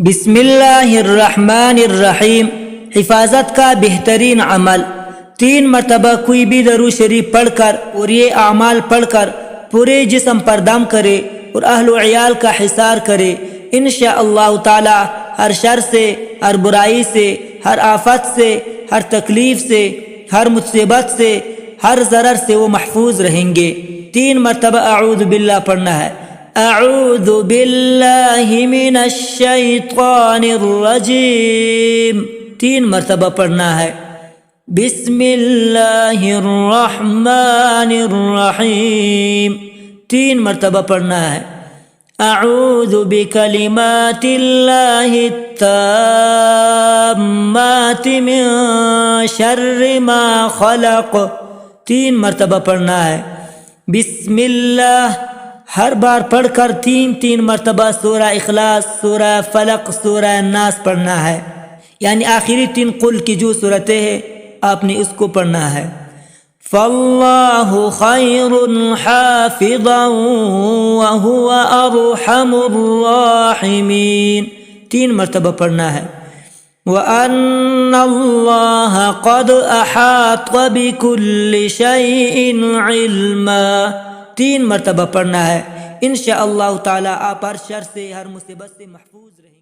بسم اللہ الرحمن الرحیم۔ حفاظت کا بہترین عمل، 3 مرتبہ کوئی بھی درود شریف پڑھ کر اور یہ اعمال پڑھ کر پورے جسم پر دم کرے اور اہل و عیال کا حصار کرے، انشاءاللہ تعالی ہر شر سے، ہر برائی سے، ہر آفت سے، ہر تکلیف سے، ہر مصیبت سے، ہر ضرر سے وہ محفوظ رہیں گے۔ 3 مرتبہ اعوذ باللہ پڑھنا ہے۔ اعوذ باللہ من الشیطان الرجیم 3 مرتبہ پڑھنا ہے۔ بسم اللہ الرحمن الرحیم 3 مرتبہ پڑھنا ہے۔ اعوذ بکلمات اللہ التامات من شر ما خلق 3 مرتبہ پڑھنا ہے۔ بسم اللہ ہر بار پڑھ کر 3 مرتبہ سورہ اخلاص، سورہ فلق، سورہ الناس پڑھنا ہے، یعنی آخری 3 قل کی جو صورتیں ہیں آپ نے اس کو پڑھنا ہے۔ فاللہ خیر حافظا وہو ارحم الراحمین 3 مرتبہ پڑھنا ہے۔ وَأَنَّ اللَّهَ قَدْ أَحَاطَ بِكُلِّ شَيْءٍ عِلْمًا 3 مرتبہ پڑھنا ہے۔ انشاءاللہ تعالی آپ ہر شر سے، ہر مصیبت سے محفوظ رہیں گے۔